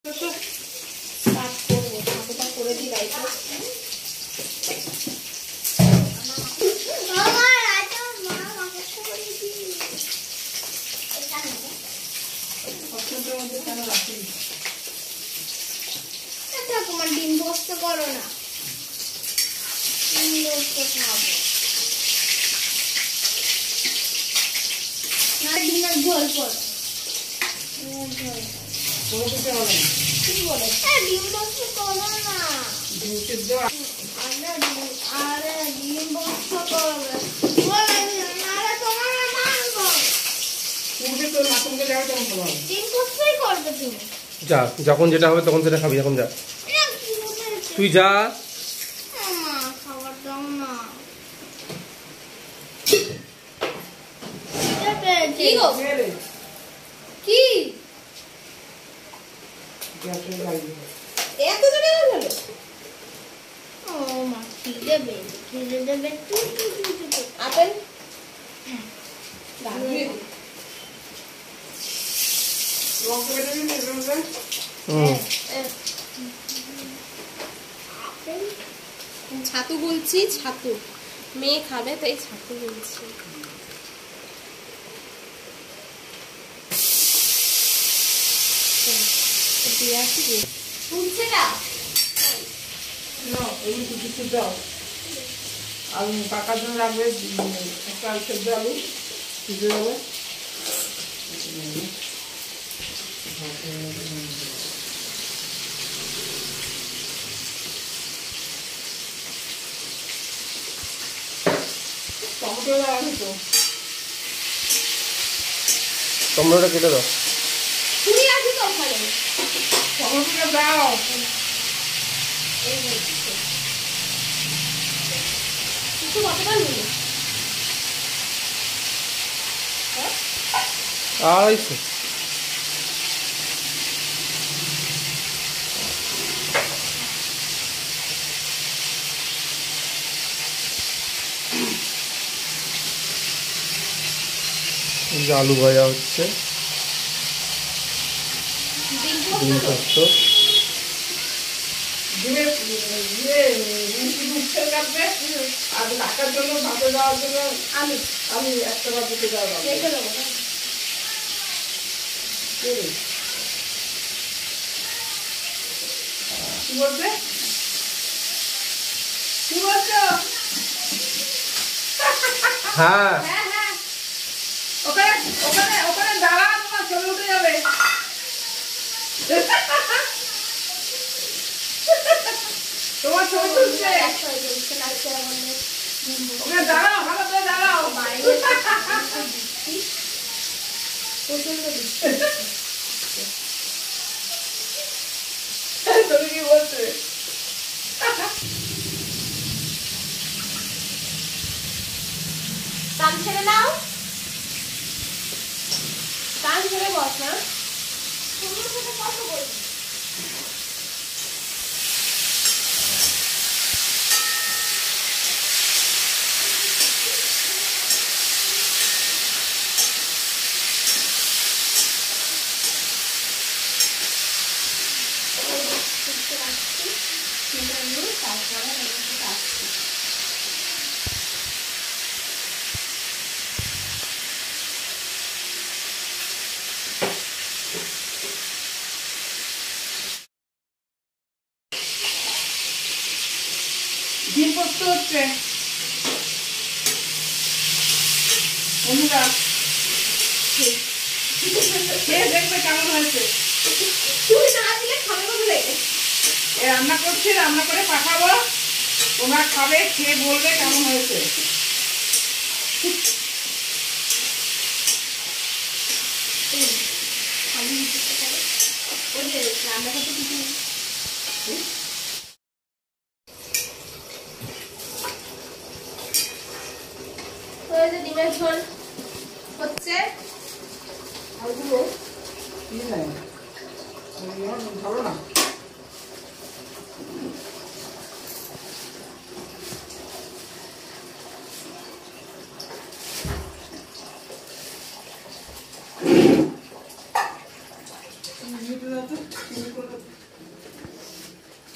কাজ করবো, ঠাকুরটা করে দিই লাইটে। তোমার ডিম পোস্ত করো না, ডিম পোস্ত খাবো না, ডিমের ঝোল করো, ডিমের ঝোল কি বলে? ডিম পোস্ত করো না, আরে ডিম পোস্ত করবে, নাহলে তোমার মারবো। ডিম পোস্তই করবে তুমি। যা, যখন যেটা হবে তখন সেটা খাবি। এখন যা, তুই যা। খাবার দাও না। কি গো? কি এত জোরে হলো? ও মা, খিদে পেয়েছে, খিদে দেবে। আপেল ছাতু বলছি, ছাতু মেয়ে খাবে তাই ছাতু বলছি। ফুটছে না? আলু পাকার জন্য লাগবে একটা সেদ্ধ আলু সিজে যাবে। টমেটো দেওয়া হতো, টমেটোটা কেটে দাও। পুরি আছে তো ওখানে, টমেটোটা দাও। কতটা নিলে? 250। আলু ভাজা হচ্ছে, ডিম পোস্ত। আর ঢাকার জন্য ভাতে দেওয়ার জন্য আলু আলু একটা বা দুটো দেওয়া হবে। কি বলছে? কি বলছো? হ্যাঁ, ওখানে ওখানে ওখানে দাঁড়া, তোমার ছবি উঠে যাবে। তোমার ছবি তুলছে, ওখানে দাঁড়াও, ভালো করে দাঁড়াও। তুমি কি বলছে? কান ছেড়ে নাও, কান ছেড়ে বস না। তোমার সাথে কথা বলবো। ডিম পোস্ত হচ্ছে বন্ধুরা, খেয়ে দেখবে কেমন হয়েছে। তুমি না দিলে খাবে বলে রান্না করছি, রান্না করে পাঠাবো, তোমরা খাবে, খেয়ে বলবে কেমন হয়েছে। রান্না করতে কিছু ডিমের ঝোল হচ্ছে। ভালো না,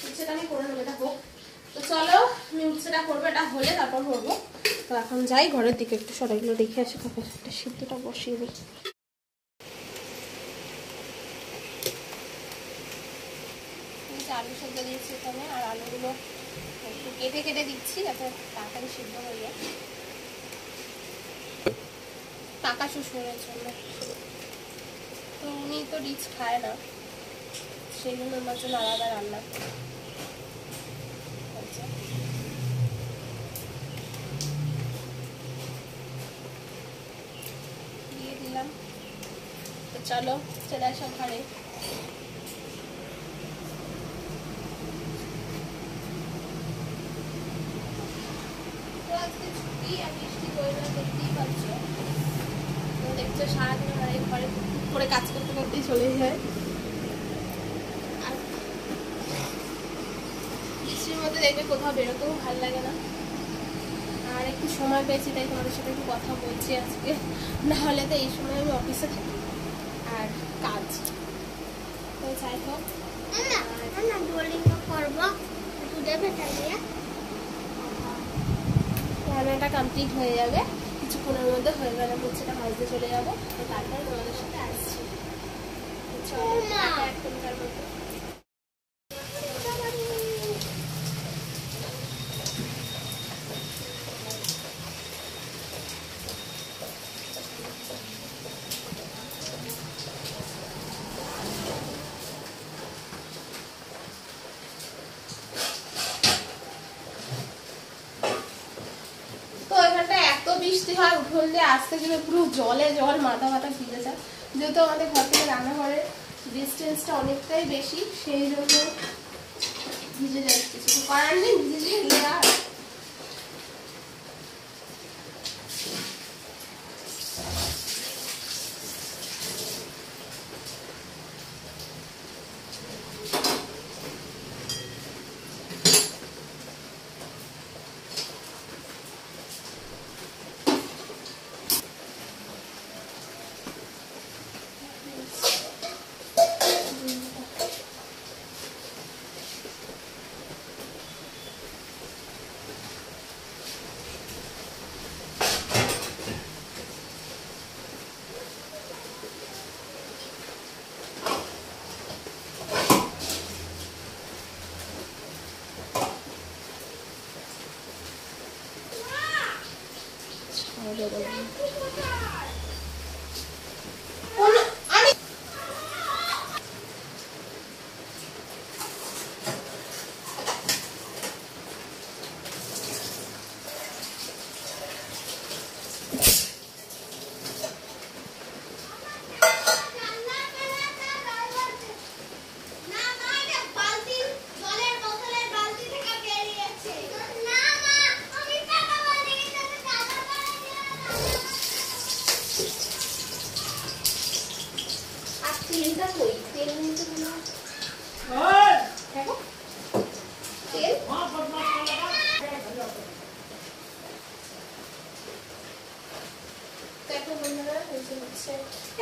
উচ্ছেটা আমি করে নেবো, এটা হোক। তো চলো আমি উচ্ছেটা করবো, এটা হলে তারপর করবো। তো এখন যাই ঘরের দিকে, একটু সরাইগুলো রেখে আসি, তারপর একটা সিদ্ধটা বসিয়ে দিই। আলু সেদ্ধ দিয়েছি এখানে, আর আলুগুলো একটু কেটে কেটে দিচ্ছি যাতে তাড়াতাড়ি সিদ্ধ হয়ে যায়। কাকা শ্বশুরের জন্য, তো উনি তো রিচ খায় না, সেই জন্য আমার জন্য আলাদা রান্না করে। দিয়ে দিলাম। তো চলো চলে আসো ঘরে। আজকে ছুটি আর বৃষ্টি পরিমাণ দেখতেই পাচ্ছ। তো দেখছো সারাদিন আমার এই ঘরে করে কাজ করতে করতেই চলে যায়। আর বৃষ্টির মধ্যে দেখবে কোথাও বেরোতেও ভালো লাগে না। আর একটু সময় পেয়েছি তাই তোমাদের সাথে একটু কথা বলছি আজকে, না হলে তো এই সময় আমি অফিসে থাকি আর কাজ। তো যাই হোক, রান্নাটা কমপ্লিট হয়ে যাবে কিছুক্ষণের মধ্যে, হয়ে গেলে হচ্ছেটা ভাজতে চলে যাবো। তো তারপরে তোমাদের সাথে আসছি। এখনকার মতো বৃষ্টি হয়, উঠোন দিয়ে আসতে গেলে পুরো জলে জল, মাথা মাথা ভিজে যায়। যেহেতু আমাদের ঘর থেকে রান্নাঘরের ডিস্টেন্সটা অনেকটাই বেশি, সেই জন্য ভিজে যায়, কিছু করার নেই, ভিজে যায়। আর তেলটা কই, তেল নিতে হলো দেখো, তেল দেখো বন্ধুরা, হচ্ছে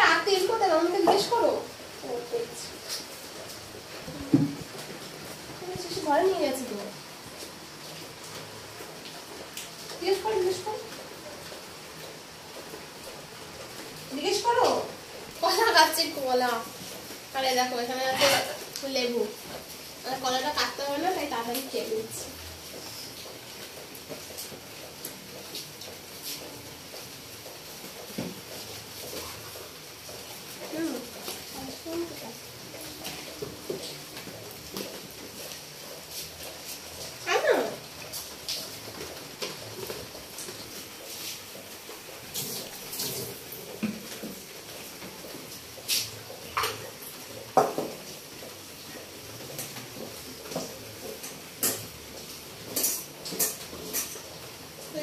আর তেল কোথায়, আমাকে জিজ্ঞেস করো। ঘরে নিয়ে গেছি তো, জিজ্ঞেস করো জিজ্ঞেস করো জিজ্ঞেস করো। কলা কাটছি, কলা। আরে দেখো এখানে আছে লেবু, কলাটা কাটতে হবে না তাই তাড়াতাড়ি খেয়ে নিচ্ছি।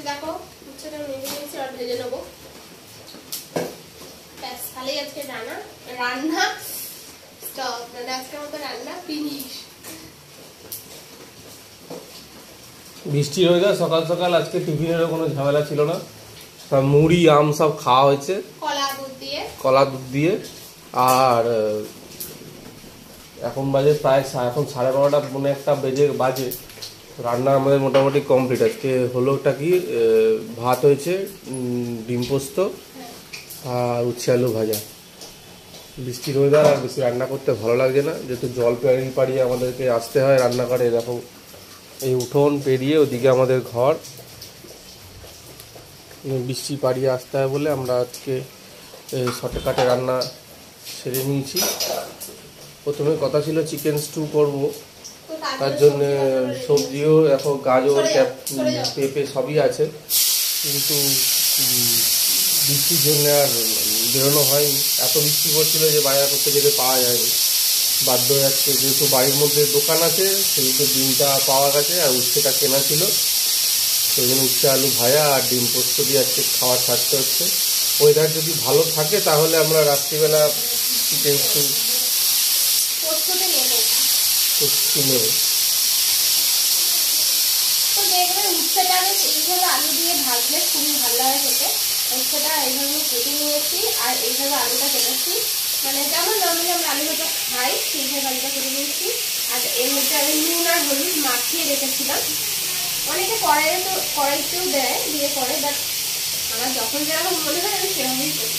দেখো উচ্ছেটা নিয়ে নিয়েছি আর ভেজে নেবো, ব্যাস তাহলেই আজকে রান্না স্টপ, মানে আজকের মতো রান্না ফিনিশ। বৃষ্টির ওয়েদার, সকাল সকাল আজকে টিফিনেরও কোনো ঝামেলা ছিল না, সব মুড়ি আম সব খাওয়া হয়েছে, কলা দুধ দিয়ে। আর এখন বাজে প্রায় এখন 12:30 মনে একটা বাজে। রান্না আমাদের মোটামুটি কমপ্লিট। আজকে হলোটা কি, ভাত হয়েছে, ডিম পোস্ত আর উচ্ছে আলু ভাজা। বৃষ্টির ওয়েদার আর বেশি রান্না করতে ভালো লাগছে না, যেহেতু জল পাড়িয়ে আমাদেরকে আসতে হয় রান্নাঘরে। দেখো এই উঠোন পেরিয়ে ওদিকে আমাদের ঘর, বৃষ্টি পাড়িয়ে আসতে হয় বলে আমরা আজকে শর্টকাটে রান্না সেরে নিয়েছি। প্রথমে কথা ছিল চিকেন স্টু করব, তার জন্য সবজিও এখন গাজর পেঁপে সবই আছে, কিন্তু বৃষ্টির জন্য আর বেরোনো হয়নি। এত বৃষ্টি পড়ছিল যে বাজার করতে যেতে পাওয়া যায়নি, বাধ্য হয়ে যাচ্ছে। যেহেতু বাড়ির মধ্যে দোকান আছে সেহেতু ডিমটা পাওয়া গেছে আর উচ্ছেটা কেনা ছিল, সেই জন্য উচ্ছে আলু ভাজা আর ডিম পোস্ত দিয়ে আজকে খাওয়ার ছাড়তে হচ্ছে। ওয়েদার যদি ভালো থাকে তাহলে আমরা রাত্রিবেলা চিকেন স্টু নেব। তো দেখবেন উচ্ছেটা বেশ এইভাবে আলু দিয়ে ভাজলে খুবই ভালো লাগে খেতে। উচ্ছেটা এইভাবে কেটে নিয়েছি আর এইভাবে আলুটা কেটেছি, মানে যেমন নর্মালি আমরা আলু ভাজা খাই সেইভাবে আলুটা কেটে নিয়েছি। আর এর মধ্যে আমি নুন আর হলুদ মাখিয়ে রেখেছিলাম। অনেকে কড়াইতেও দিয়ে করে, বাট আমার যখন যেরকম মনে হয় আমি সেরকমই করি।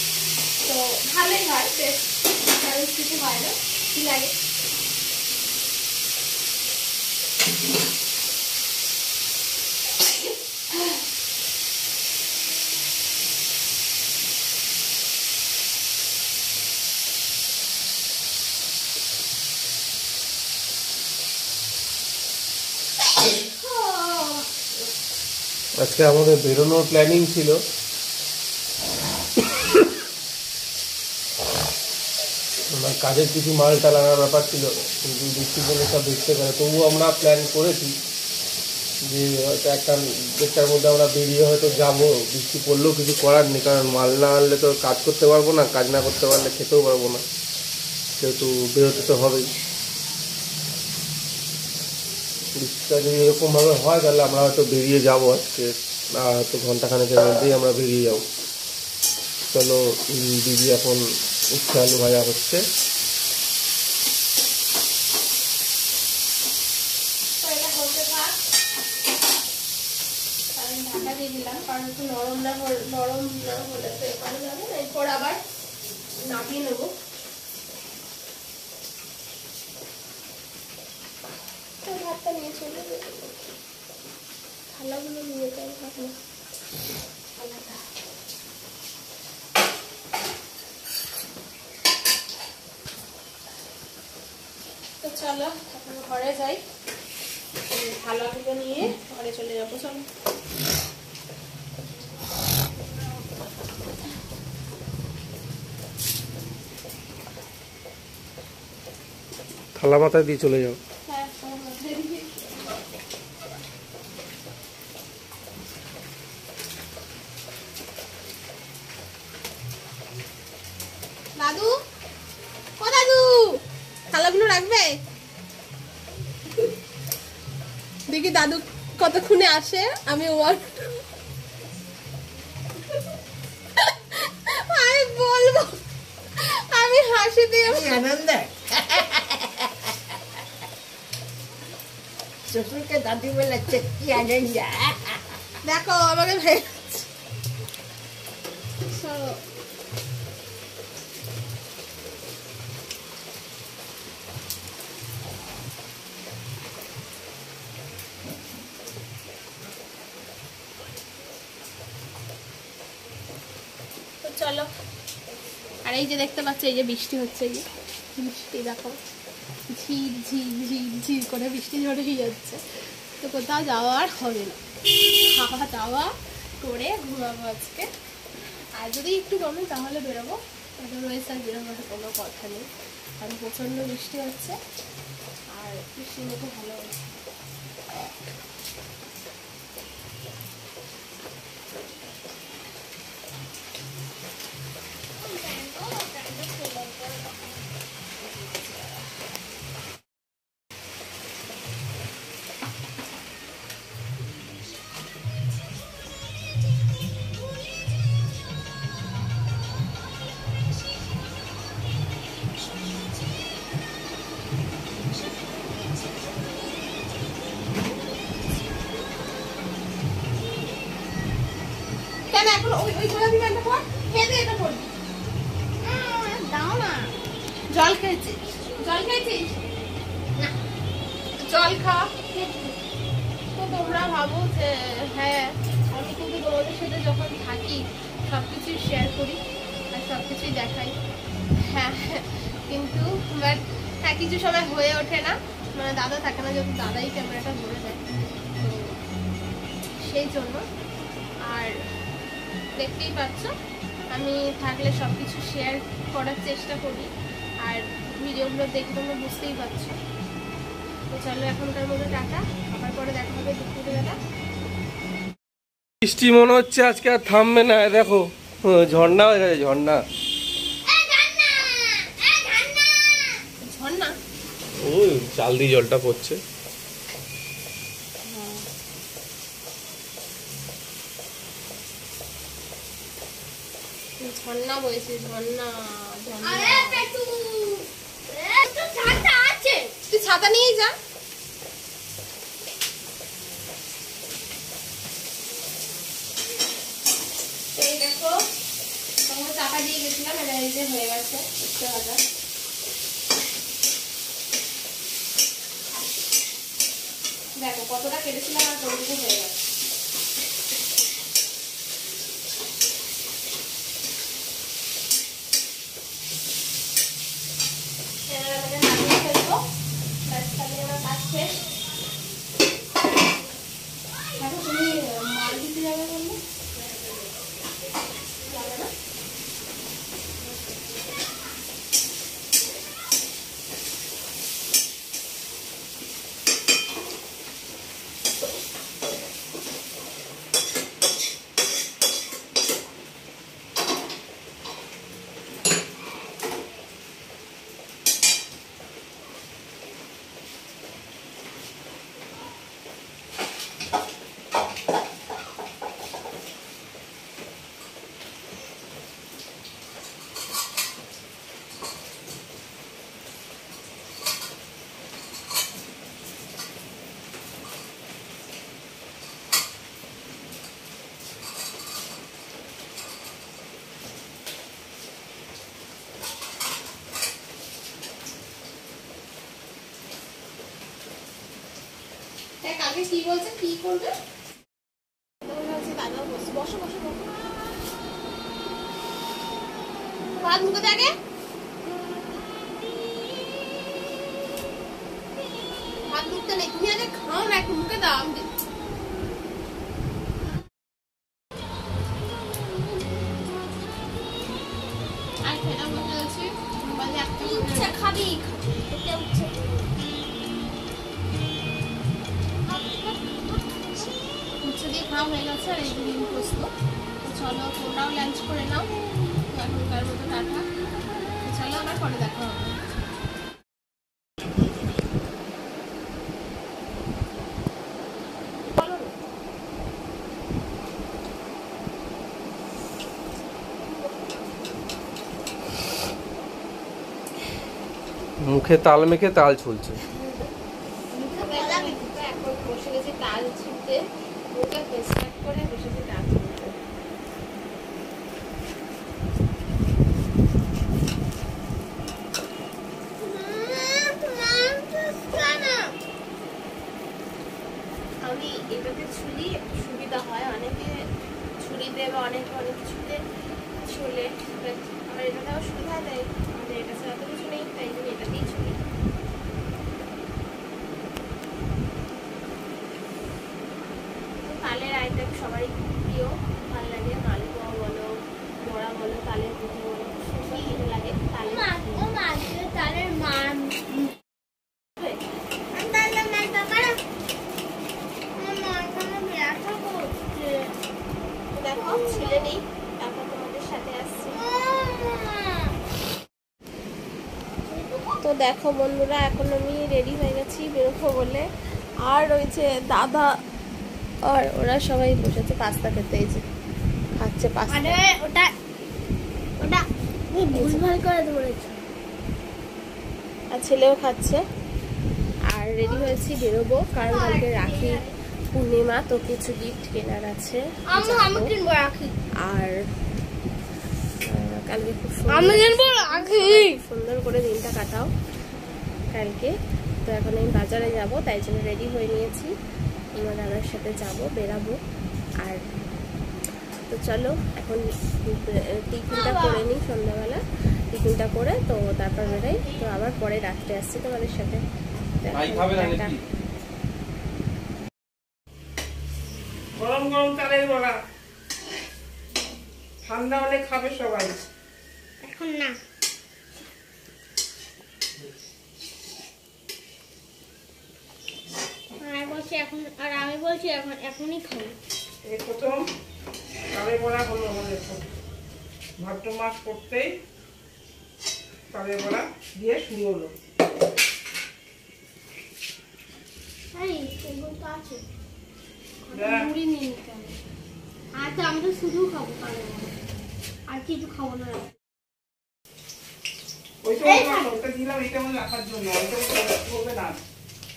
তো ভালোই হয়, বেশ চ্যালেঞ্জ কিছু হয় না, কি লাগে। আজকে আমাদের বেরোনোর প্ল্যানিং ছিল, আমার কাজের কিছু মাল টাল আনার ব্যাপার ছিল, কিন্তু বৃষ্টির জন্য সব দেখতে পারে। তবুও আমরা প্ল্যান করেছি যে হয়তো 1-1:30টার মধ্যে আমরা বেরিয়ে হয়তো যাবো। বৃষ্টি পড়লেও কিছু করার নেই, কারণ মাল না আনলে তো কাজ করতে পারবো না, কাজ না করতে পারলে খেতেও পারবো না, সেহেতু বেরোতে তো হবেই। বৃষ্টিটা যদি এরকমভাবে হয় তাহলে আমরা হয়তো বেরিয়ে যাবো আজকে, হয়তো ঘন্টাখানেকের মধ্যেই আমরা বেরিয়ে যাবো। চলো, দিদি এখন উচ্ছে আলু ভাজা হচ্ছে। ঢাকা দিয়ে দিলাম, কারণ একটু নরম না হলে তো এখানে যাবে না, এরপর আবার নামিয়ে নেবো। ভাতটা নিয়ে চলে যাবে, থালাগুলো নিয়ে যাই ভাত না আলাদা। তো চলো এখন ঘরে যাই, থালাগুলো নিয়ে ঘরে চলে যাবো। চলো থালা মাথায় দিয়ে চলে যাও। দাদু, ও দাদু, থালাগুলো রাখবে? দেখি দাদু কতক্ষণে আসে। আমি আমি বলবো, আমি হাসি দিয়ে আনন্দ শ্বশুরকে দাদি বলেছে কি আনন্দ। দেখো আমাকে ভেঙে চলো। আর এই যে দেখতে পাচ্ছ, এই যে বৃষ্টি হচ্ছে, এই যে বৃষ্টি দেখো ঝির ঝির ঝির ঝির করে বৃষ্টি ঝরেই যাচ্ছে। তো কোথাও যাওয়ার হবে না, খাওয়া দাওয়া করে ঘুমাবো আজকে। আর যদি একটু কমে তাহলে বেরোবো, আদারওয়াইজ আর বেরোবার কোনো কথা নেই, কারণ প্রচণ্ড বৃষ্টি হচ্ছে আর বৃষ্টি মতো ভালো হচ্ছে। ওই গোলাপি প্যান্টটা পর, খেয়ে দিয়ে এটা পরবি। দাও না। জল খেয়েছিস? জল খেয়েছিস? না। জল খা। তো তোমরা ভাবো যে হ্যাঁ আমি কিন্তু তোমাদের সাথে যখন থাকি সবকিছু শেয়ার করি আর সবকিছুই দেখাই, হ্যাঁ কিন্তু বাট হ্যাঁ কিছু সময় হয়ে ওঠে না, মানে দাদা থাকে না, যখন দাদাই ক্যামেরাটা ধরে দেয়, তো সেই জন্য। আর দেখতেই পাচ্ছ আমি থাকলে সবকিছু শেয়ার করার চেষ্টা করি, আর ভিডিওগুলো দেখে তোমরা বুঝতেই পারছো। তো চলো এখনকার মতো টাটা, আবার পরে দেখা হবে দুপুরবেলা। বৃষ্টি মনে হচ্ছে আজকে আর থামবে না, দেখো ঝর্ণা হয়ে গেছে, ঝর্ণা। ঝর্ণা ওই চাল দিয়ে জলটা পড়ছে। ঝর্ণা বইছে, ঝর্ণা ঝর্ণা। তুই ছাতা নিয়েই যা। এই দেখো তোমাকে চাপা দিয়ে গেছিলাম, এটা এই যে হয়ে গেছে উঠতে ভাজা। দেখো কতটা কেটেছিলাম আর কতটুকু হয়ে গেছে। এবার আমাকে নামিয়ে ফেলবো, ব্যাস তাহলে আমার কাজ শেষ। দেখো তুমি মাল দিতে যাবে বললে? যাবে না? কালকে কি বলছে, কি করবে? দাদা বসো বসো বসো বসো, ভাত মুখে দেখে। ভাত মুখতে নেই, তুমি আগে খাও না, একটু মুখে দাও। আমি আর খেলা বসে আছি, মোবাইলে একটা উচ্ছে খাবি, খেতে উচ্ছে। উচ্ছে দিয়ে খাওয়া হয়ে গেছে, আর এই ডিম পোস্ত। চলো তোমরাও লাঞ্চ করে নাও, এখনকার মতো টাটা। চলো আবার পরে দেখা হবে। মুখে তাল মেখে তাল ছুলছে। এখন বসে গেছি তাল ছুলতে, মুখে ফেসপ্যাক করে বসেছি তাল ছুলতে। আমি এটাতে ছুলি, সুবিধা হয়, অনেকে ছুরিতে বা অনেকে অনেক কিছুতে ছুলে, আমার এটাতে আবার সুবিধা দেয়, আমাদের এটা ছাড়া তো কিছু নেই, তাই জন্য এটাতেই ছুলি। তালের আইটেম সবারই প্রিয়, ভালো লাগে। মালপোয়া বলো, বড়া বলো, তালের পিঠে বলো, সবই খেতে লাগে। তালের তালের মান দেখো ছেলে নেই, তারপর তোমাদের সাথে আসছি। তো দেখো বন্ধুরা, এখন আমি রেডি হয়ে গেছি বেরোবো বলে, আর রয়েছে দাদা আর ওরা সবাই বসেছে পাস্তা খেতে, এই যে খাচ্ছে পাস্তা। ওটা ওটা ভুলভাল করে ধরেছ। আর ছেলেও খাচ্ছে, আর রেডি হয়েছি বেরোবো, কারণ কালকে রাখি পূর্ণিমা, তো কিছু গিফট কেনার আছে আমি কিনবো রাখি। আর কালকে খুব আমি কিনবো রাখি। সুন্দর করে দিনটা কাটাও কালকে। তো এখন আমি বাজারে যাব, তাই জন্য রেডি হয়ে নিয়েছি, আমার দাদার সাথে যাব, বেরাবো। আর তো চলো এখন টিফিনটা করে নিই, সন্ধ্যাবেলা টিফিনটা করে তো তারপর বেরাই। তো আবার পরে রাত্রে আসছি তোমাদের সাথে। গরম গরম চালের বড়া, ঠান্ডা হলে খাবে সবাই। এখন না, আর বলছি এখন, আর আমি বলছি এখন এখনই খাবো। এই প্রথম চালের বড়া হলো আমাদের। ভাদ্র মাস করতেই চালের বড়া দিয়ে শুরু হলো। এগুলো তো আছে। দেখ, মুড়ি নিয়ে নিতে হবে। আচ্ছা আমি তো শুধু খাবো, আর কিছু খাবো না। ওইটা দিলাম, এটা আমার রাখার জন্য, ওইটা করবে না।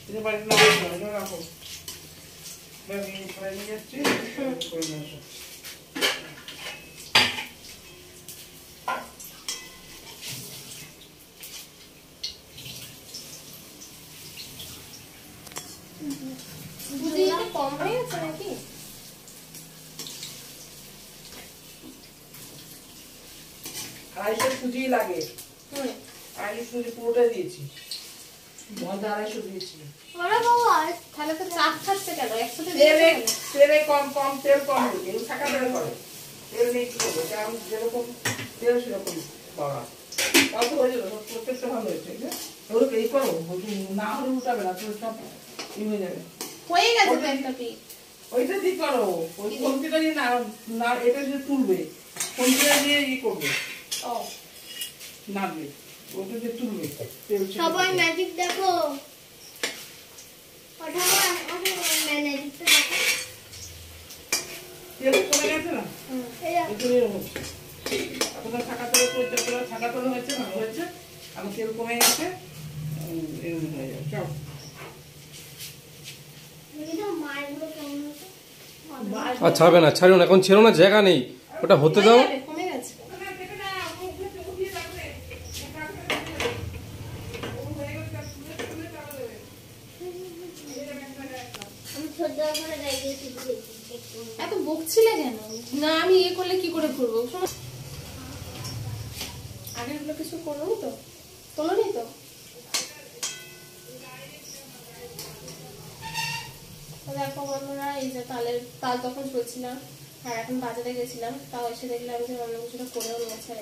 তুমি বাড়িতে না ওইটা রাখো। করে নিয়ে যাচ্ছি, করে নিয়ে আসো। দুধ কম হয়ে গেছে নাকি? আড়াইশো সুজি লাগে, আড়াইশো সুজি পুরোটা দিয়েছি, ময়দা 250 দিয়েছি। ওরা বাবা তাহলে তো চাপ খাচ্ছে কেন একসাথে? তেলে কম তেল কম দিকে থাকা তেল করে, তেল নেই কি করবো, কারণ যেরকম তেল সেরকম বাবা। তাও তো হয়ে যাবে, প্রত্যেকটা ভালো হয়েছে। ওগুলো এই করো, না হলে উঠাবে না, তো সব ই হয়ে যাবে। হয়ে গেছে তো একটা পিঠ। ওইটা দিয়ে করো, ওই কমতিটা দিয়ে না এটা দিয়ে তুলবে, কমতিটা দিয়ে ই করবে, ও নাড়বে, ওটা দিয়ে তুলবে তেল ছেড়ে সবাই দিবে। ম্যাজিক দেখো, ম্যাজিকটা দেখো। তেল কমে গেছে না, এই একটু এরকম হচ্ছে। আপনার থাকা তেল থাকা তেল হয়েছে, ভালো হয়েছে, আর তেল কমে গেছে, এরকম হয়ে যাবে। চল মাছগুলো কেমন হচ্ছে? আর ছাড়বে না, ছাড়ো না, এখন ছেড়ো না, জায়গা নেই, ওটা হতে দাও। কমে গেছে। আমি ছোট করে দাঁড়িয়েছি। এত বকছিলে কেন? না আমি ইয়ে করলে কি করে করবো? আগের গুলো কিছু করোনি তো? তোলোনি তো? দেখো বন্ধুরা, এই যে তাল তখন চলছিলাম, আর এখন বাজারে গেছিলাম, তাও এসে দেখলাম যে অন্য কিছুটা করেও নিয়েছে। আর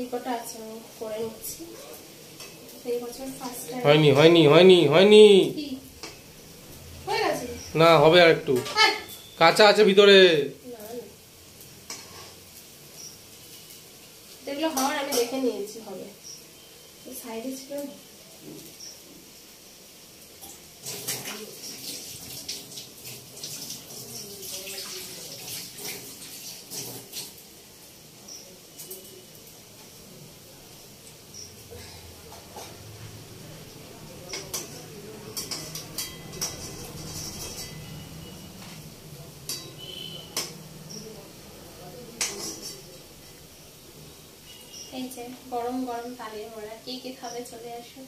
এই কটা আছে, আমি করে নিচ্ছি। এই বছর ফার্স্ট টাইম। হয়নি হয়নি হয়নি হয়নি, কি হয়ে গেছে? না হবে আর একটু, হ্যাঁ, কাঁচা আছে ভিতরে। যেগুলো হওয়ার আমি দেখে নিয়েছি হবে, সাইডে ছিল না। এই যে গরম গরম তালের বড়া, কে কে খাবে চলে আসো।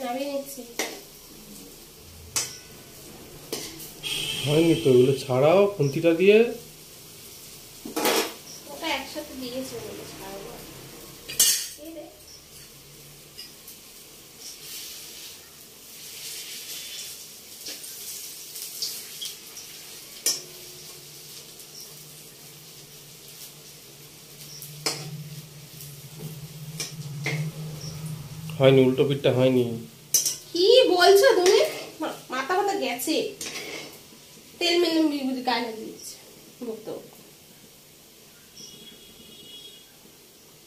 নামিয়ে নিচ্ছি। হয়নি তো, এগুলো ছাড়াও খুন্তিটা দিয়ে। ওটা একসাথে দিয়েছে বলে ছাড়বো। এই রে, হয়নি, উল্টো পিঠটা হয়নি। কি বলছো তুমি? মাথা গেছে, তেল মেলে গায়ে দিয়েছি। বকতে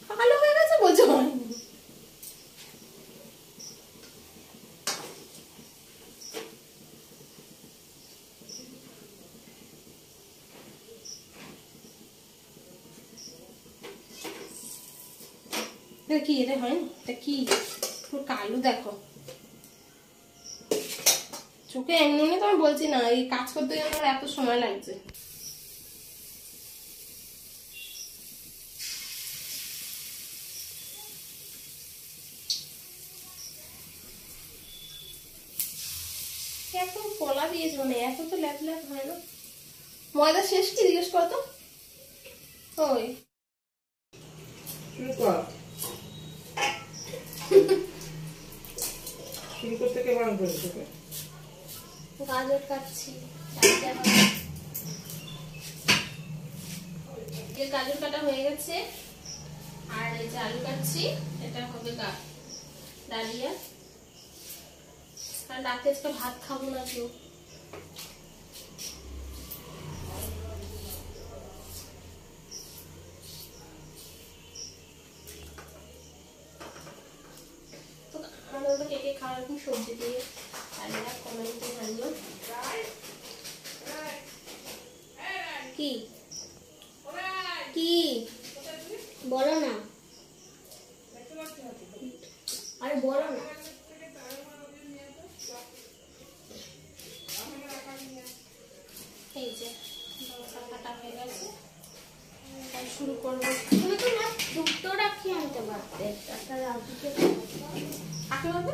কালো হয়ে গেছে বলছে হয়নি। এটা কি এটা হয়নি? এটা কি পুরো কালো দেখো চোখে, এমনি তো আমি বলছি না এই কাজ করতে গেলে আমার এত সময় লাগছে। এত কলা দিয়েছে মানে এত তো ল্যাপ ল্যাপ হয় না। ময়দা শেষ কি জিজ্ঞেস করতো ওই শুরু কর। শুরু করতে কে বারণ করে তোকে? গাজর কাটছি। গাজর কাটা হয়ে গেছে আর এই যে আলু কাটছি, এটা হবে ডালিয়া। আর রাতে আজকে ভাত খাবো না কেউ। তো আমাদের ওটা কে কে খাওয়ার এরকম সবজি দিয়ে ডালিয়া কমেন্টে জানিও। কি কি বলো না, আরে বলো না। এই যে লঙ্কা কাটা হয়ে গেছে, শুরু করবো। তুমি তো না দুটো রাখি আনতে পারতে, একটা রাখতে কাকে হবে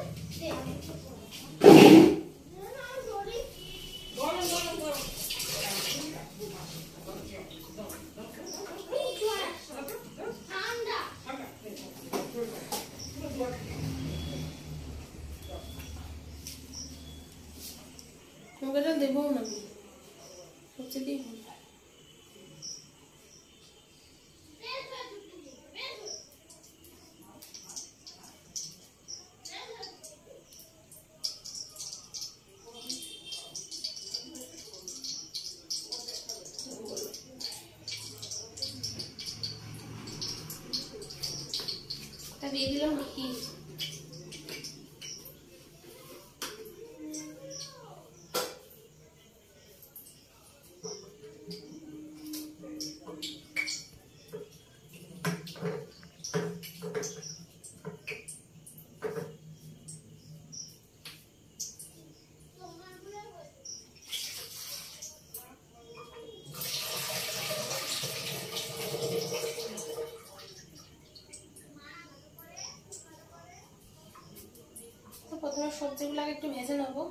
তোমাকে দেবো না সবচেয়ে দিয়ে দিয়ে দিলাম কি প্রথমে সবজিগুলো একটু ভেজে নেবো।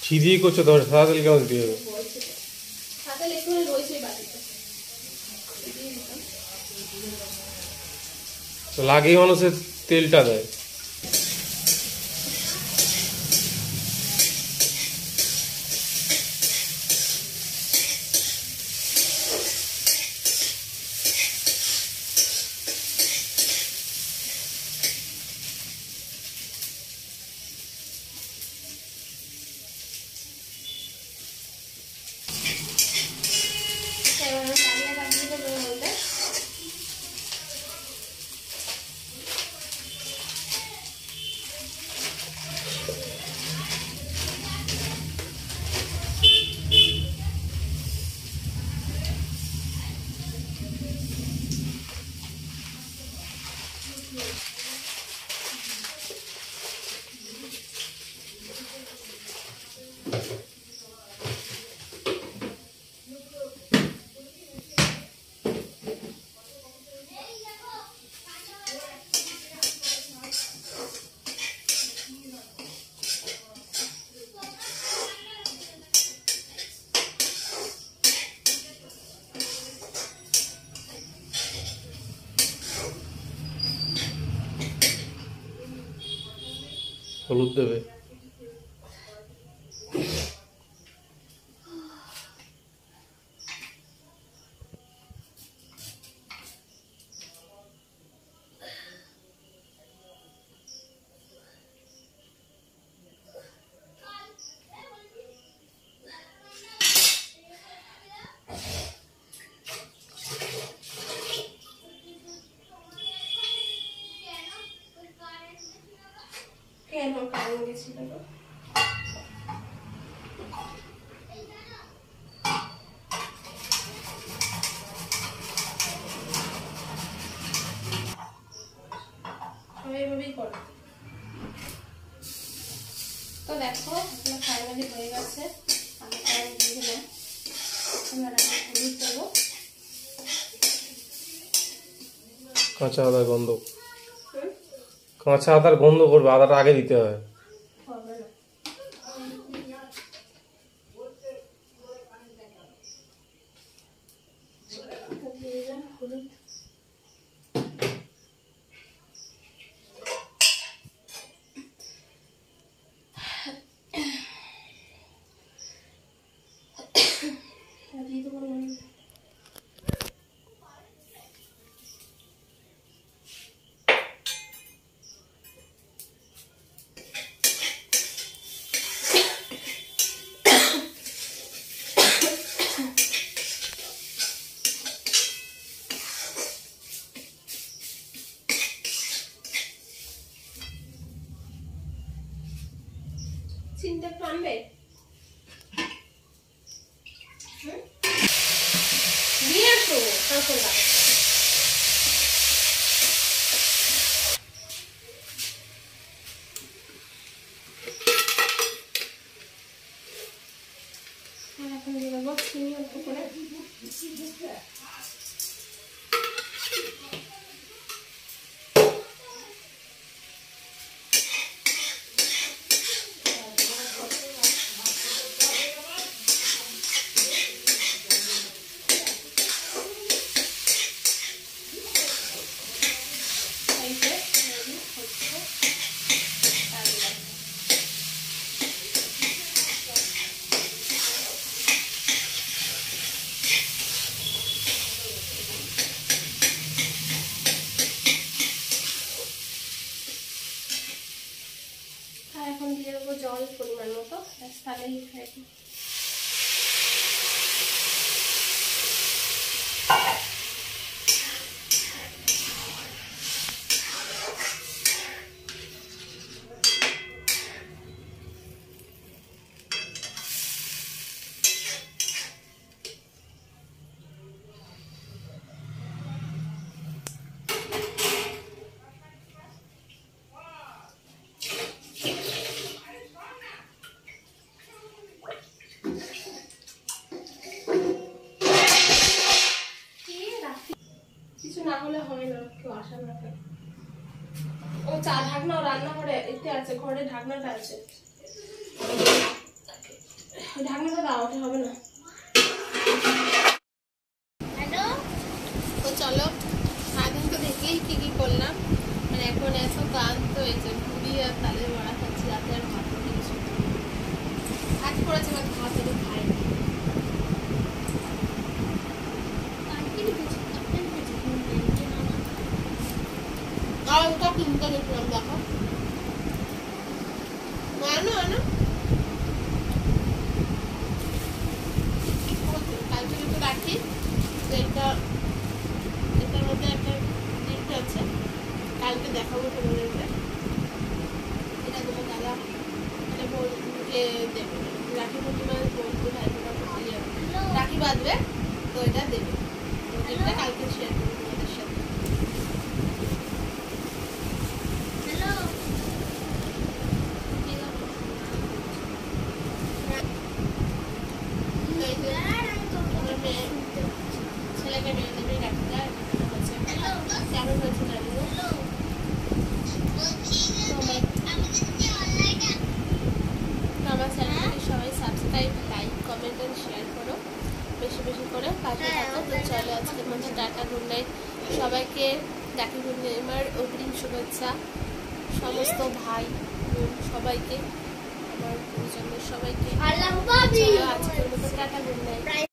ছিদি করছো তো সাদা তেল কেমন দিয়ে দেবে? তো লাগেই মানুষের তেলটা দেয়। হলুদ দেবে। কেন কারণ গেছিল গো? এইভাবেই করো। তো দেখো ফাইনালি হয়ে গেছে। আমি দিয়ে দিলাম, এবার আমি হলুদ দেবো। কাঁচা আদার গন্ধ, কাঁচা আদার গন্ধ করবে, আদাটা আগে দিতে হয়। হবে না। দিয়ে দিলাম হলুদ। দিয়ে দেবো নুন। চিনতে একটু আনবে? নিয়ে আসো কাঁচকলা। এখন দিয়ে দেবো চিনি অল্প করে। এখন দিয়ে দেবো জল পরিমাণ মতো, তাহলেই রেডি। কিছু না হলে হয় না, কেউ আসা না করে। ও চা ঢাকনা রান্নাঘরে এতে আছে, ঘরে ঢাকনাটা আছে, ঢাকনাটা দাও, ওটা হবে না। হ্যালো, তো চলো সারাদিন তো দেখলেই কি কি করলাম। মানে এখন এত ক্লান্ত হয়েছে, পুরি আর তালের বড়া খাচ্ছি, রাতে আর ভাত কিছু কাজ করেছে, ভাত তো খাই না। আর ওটা কিনতে গেছিলাম, দেখো আনো আনো কালকে দুটো রাখি। এটা এটার মধ্যে একটা গিফট আছে, কালকে দেখাবো তোমাদেরকে। এটা তোমার দাদা এটা বোনকে দেবে, রাখি পূর্ণিমার বন্ধু ভাই রাখি বাঁধবে, তো এটা দেবে। এটা কালকে শেয়ার করবো তোমাদের সাথে। ছেলেকে মেয়ে দেবে রাখি দেয়, কেমন হয়েছে জানিও। আমার চ্যানেলটি সবাই subscribe, like, comment and share করো, বেশি বেশি করে পাশে থাকো। তো চলো আজকের মধ্যে টাটা, গুড নাইট সবাইকে। রাখি পূর্ণিমার অগ্রিম শুভেচ্ছা সমস্ত ভাই সবাইকে, আমার পরিজনদের সবাইকে। আল্লাহ হাফেজ। আজকের মতো টাটা, গুড নাইট।